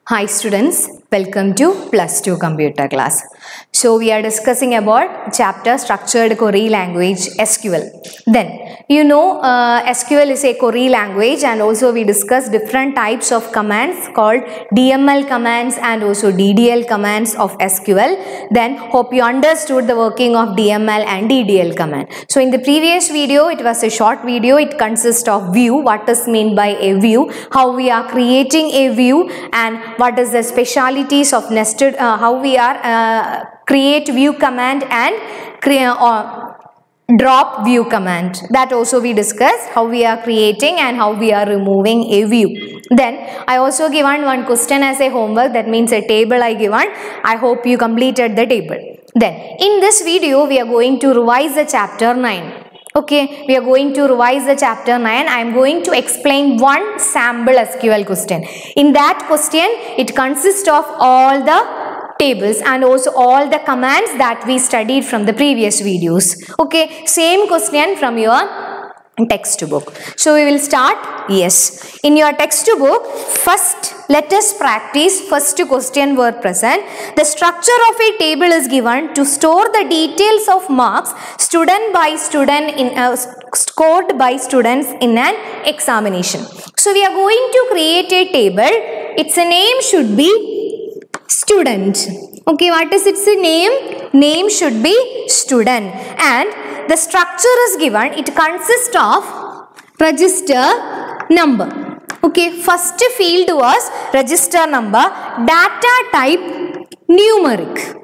Hi students, welcome to plus 2 computer class. So we are discussing about chapter structured query language SQL. Then you know SQL is a query language, and also we discussed different types of commands called DML commands and also DDL commands of SQL. Then hope you understood the working of DML and DDL command. So in the previous video, it was a short video. It consists of view, what is meant by a view, how we are creating a view, and what is the specialities of nested, how we are create view command and drop view command. That also we discussed how we are creating and how we are removing a view. Then I also given one question as a homework, that means a table I given. I hope you completed the table. Then in this video we are going to revise the chapter 9. Okay, we are going to revise the chapter 9. I am going to explain one sample SQL question. In that question, it consists of all the tables and also all the commands that we studied from the previous videos. Okay, same question from your textbook. So we will start. Yes, in your textbook, first let us practice first question word present. The structure of a table is given to store the details of marks student by student in scored by students in an examination. So we are going to create a table. Its name should be student. Okay, what is its name? Name should be student, and the structure is given. It consists of register number. Okay, first field was register number. Data type numeric.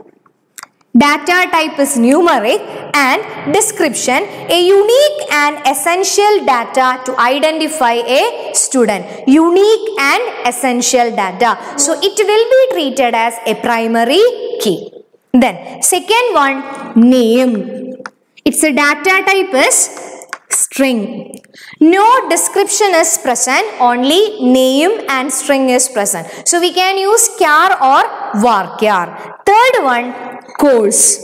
Data type is numeric, and description, a unique and essential data to identify a student. Unique and essential data. So it will be treated as a primary key. Then second one, name. Its a data type is string. No description is present, only name and string is present. So we can use char or varchar. Third one, course.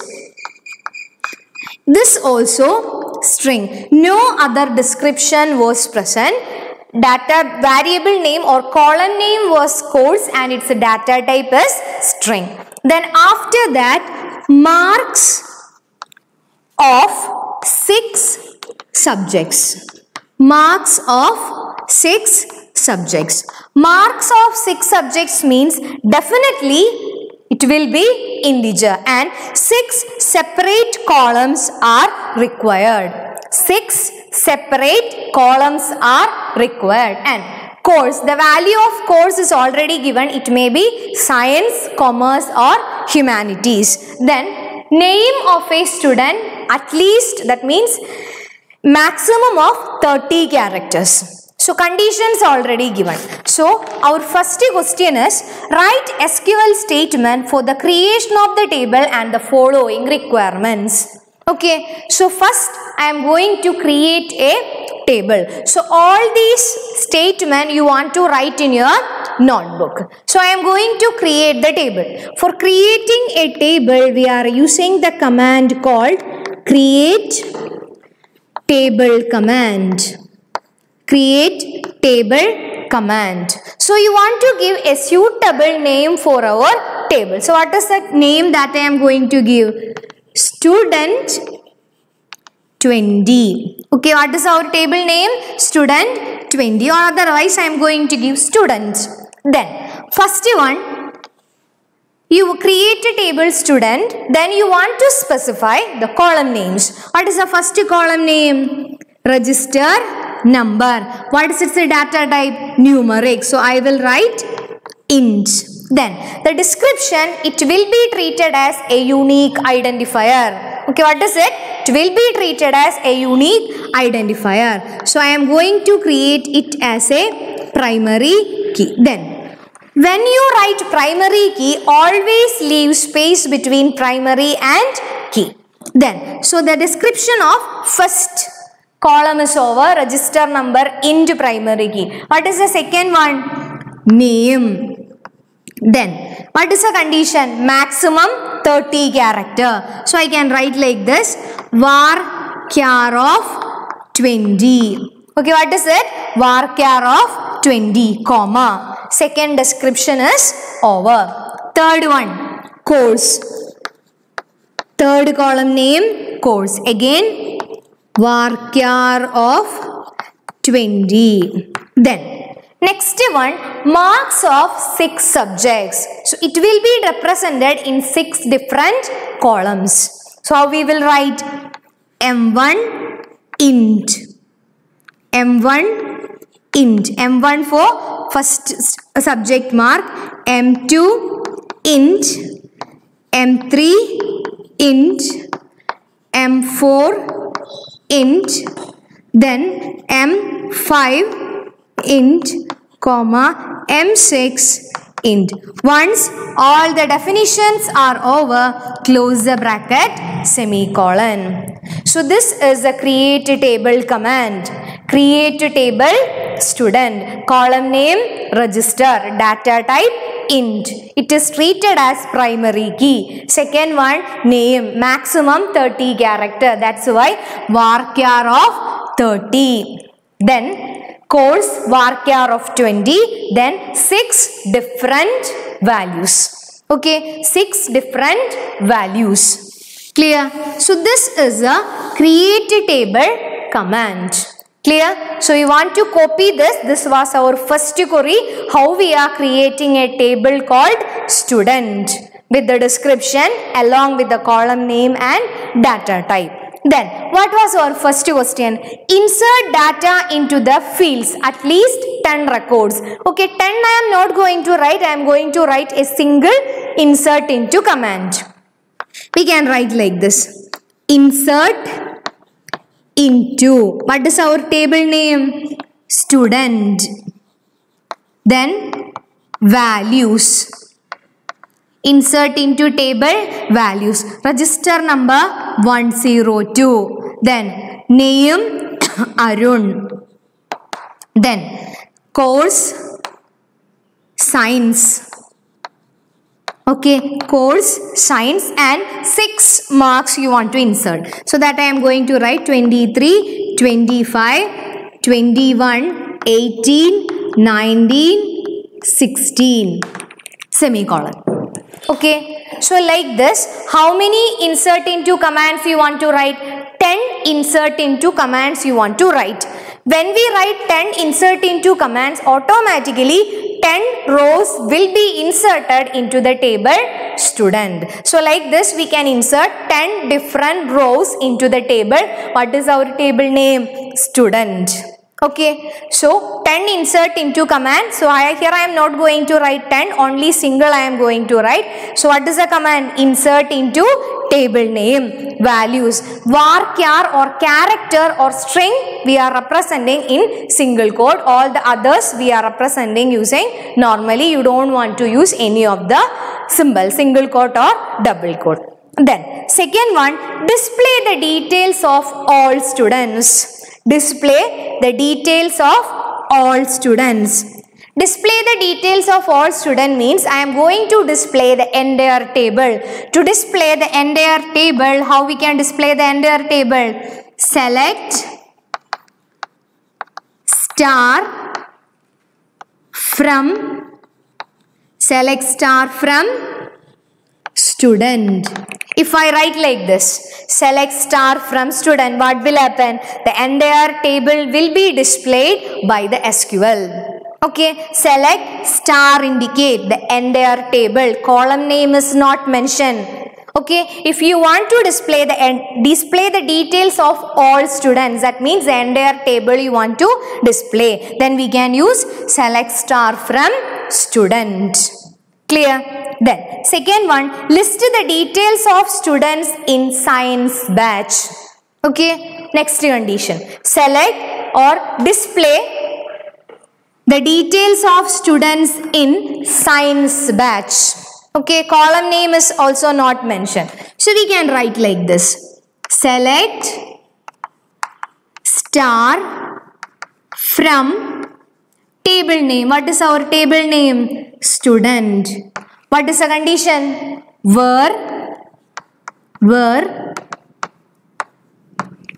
This also string. No other description was present. Data variable name or column name was course, and its data type is string. Then after that, marks of 6 subjects. Marks of 6 subjects. Marks of 6 subjects means definitely it will be integer, and 6 separate columns are required. 6 separate columns are required. And course, the value of course is already given. It may be science, commerce or humanities. Then name of a student, at least, that means maximum of 30 characters. So conditions already given. So our first question is, write SQL statement for the creation of the table and the following requirements. Okay, so first I am going to create a table. So all these statements you want to write in your notebook. So I am going to create the table. For creating a table, we are using the command called create table command. Create table command. So you want to give a suitable name for our table. So what is that name that I am going to give? Student 20. Okay, what is our table name? Student 20, or otherwise I am going to give student. Then first one, you create a table student, then you want to specify the column names. What is the first column name? Register number. What is its data type? Numeric. So I will write int. Then the description, it will be treated as a unique identifier. Okay, what is it? It will be treated as a unique identifier. So I am going to create it as a primary key. Then when you write primary key, always leave space between primary and key. Then so the description of first column is over, register number into primary key. What is the second one? Name. Then what is the condition? Maximum 30 character. So I can write like this, varchar of 20. Okay, what is it? Varchar of 20, comma. Second description is over. Third one, course. Third column name, course. Again, Varkyar of 20. Then next one, marks of 6 subjects. So it will be represented in 6 different columns. So how we will write? M1 int. M1 int. M1 for first subject mark. M2 int. M3 int. M4 int. Then M5 int, comma, M6 int. Once all the definitions are over, close the bracket, semicolon. So this is the create table command. Create table student. Column name register. Data type int. It is treated as primary key. Second one, name. Maximum 30 character. That's why Varkyar of 30. Then course Varkyar of 20. Then 6 different values. Okay, 6 different values. Clear? So this is a create table command. Clear? So you want to copy this. This was our first query. How we are creating a table called student with the description along with the column name and data type. Then what was our first question? Insert data into the fields, at least 10 records. Okay, 10 I am not going to write. I am going to write a single insert into command. We can write like this. Insert into. What is our table name? Student. Then values. Insert into table values. Register number 102. Then name Arun. Then course science. Okay, course science and 6 marks you want to insert. So that I am going to write 23, 25, 21, 18, 19, 16. Semicolon. Okay, so like this, how many insert into commands you want to write? 10 insert into commands you want to write. When we write 10 insert into commands, automatically 10 rows will be inserted into the table student. So like this, we can insert 10 different rows into the table. What is our table name? Student. Okay, so 10 insert into command. So here I am not going to write 10, only single I am going to write. So what is the command? Insert into table name, values. Varkyar or character or string we are representing in single quote. All the others we are representing using normally. You don't want to use any of the symbols, single quote or double quote. Then second one, display the details of all students. Display the details of all students. Display the details of all students means I am going to display the entire table. To display the entire table, how we can display the entire table? Select star from student. If I write like this, select star from student, what will happen? The entire table will be displayed by the SQL. Okay, select star indicate the entire table. Column name is not mentioned. Okay, if you want to display the details of all students, that means the entire table you want to display, then we can use select star from student. Clear? Then second one, list the details of students in science batch. Okay, next condition, select or display the details of students in science batch. Okay, column name is also not mentioned. So we can write like this. Select star from table name. What is our table name? Student. What is the condition? Where.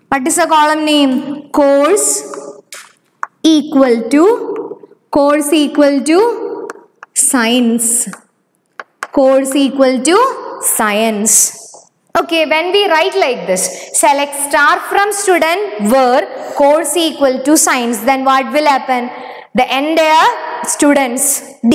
What is the column name? Course equal to science. Course equal to science. Okay, when we write like this, select star from student where course equal to science, then what will happen? The entire students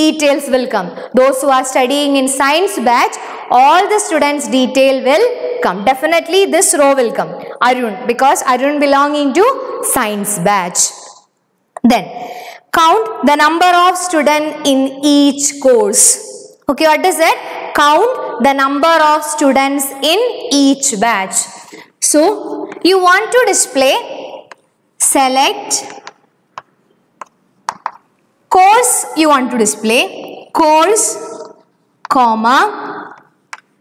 details will come. Those who are studying in science batch, all the students detail will come. Definitely this row will come. Arun, because Arun belonging to science batch. Then count the number of students in each course. Okay, what is it? Count the number of students in each batch. So, you want to display, select course, you want to display course, comma,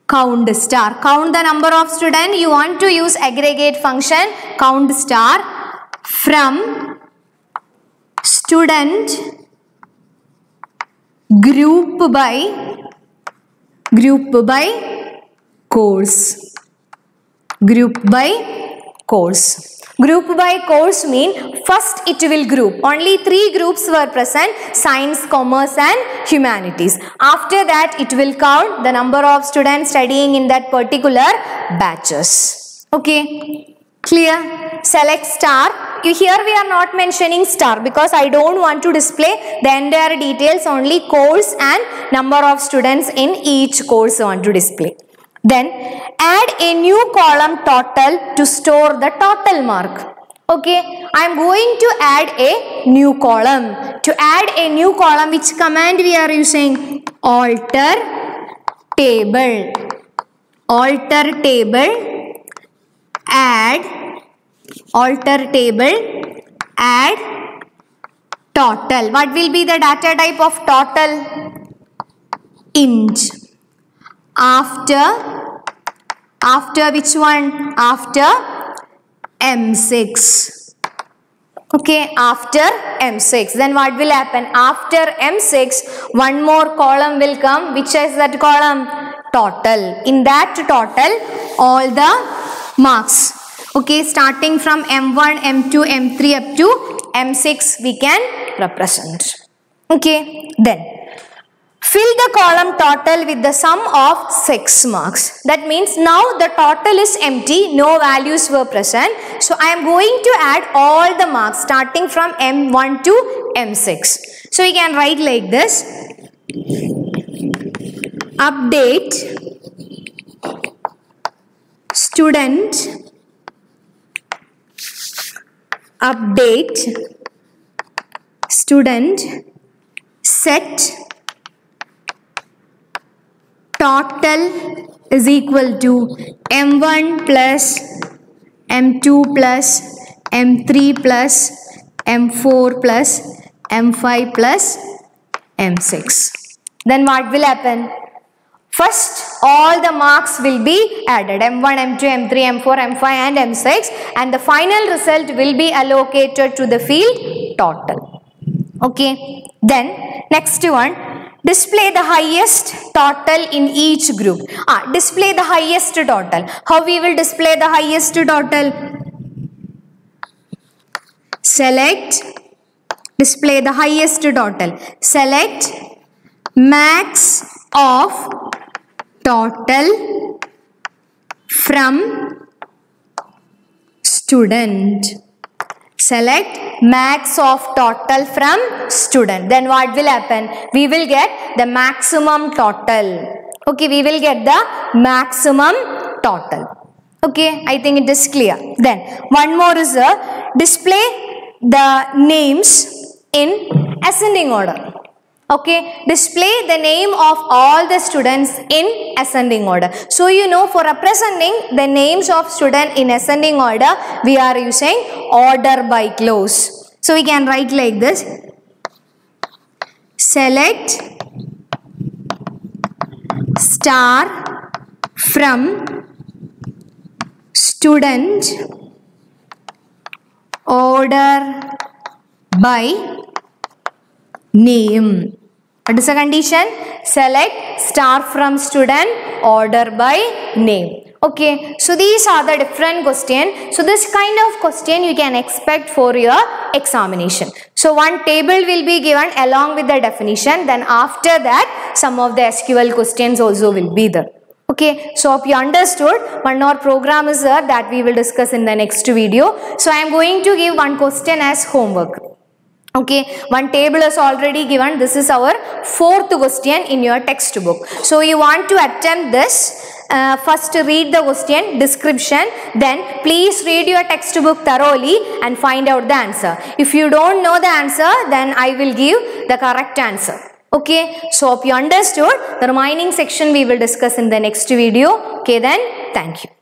count star. Count the number of students. You want to use aggregate function, count star from student group by course. Group by course. Group by course mean first it will group. Only 3 groups were present, science, commerce and humanities. After that it will count the number of students studying in that particular batches. Okay, clear? Select star. Here we are not mentioning star because I don't want to display the entire details, only course and number of students in each course I want to display. Then add a new column total to store the total mark. Okay, I am going to add a new column. To add a new column, which command we are using? Alter table. Alter table, add total. What will be the data type of total? Int. After which one? After M6. Okay, after M6. Then what will happen? After M6, one more column will come. Which is that column? Total. In that total, all the marks. Okay, starting from M1, M2, M3 up to M6 we can represent. Okay, then fill the column total with the sum of 6 marks. That means now the total is empty, no values were present. So I am going to add all the marks starting from M1 to M6. So we can write like this. Update student. Update student set total is equal to M1 plus M2 plus M3 plus M4 plus M5 plus M6. Then what will happen? First, all the marks will be added, M1, M2, M3, M4, M5 and M6, and the final result will be allocated to the field total. Okay, then next one, display the highest total in each group. Display the highest total. How we will display the highest total? Select, display the highest total. Select max of total from student. Select max of total from student. Then what will happen? We will get the maximum total. Okay, we will get the maximum total. Okay, I think it is clear. Then one more is display the names in ascending order. Okay, display the name of all the students in ascending order. So you know, for representing the names of students in ascending order, we are using order by clause. So we can write like this. Select star from student order by name. What is the condition? Select star from student order by name. Okay, so these are the different questions. So this kind of question you can expect for your examination. So one table will be given along with the definition. Then after that, some of the SQL questions also will be there. Okay, so hope you understood. One more program is there that we will discuss in the next video. So I am going to give one question as homework. Okay, one table is already given. This is our fourth question in your textbook. So you want to attempt this. First read the question description, then please read your textbook thoroughly and find out the answer. If you don't know the answer, then I will give the correct answer. Okay, so hope you understood. The remaining section we will discuss in the next video. Okay then, thank you.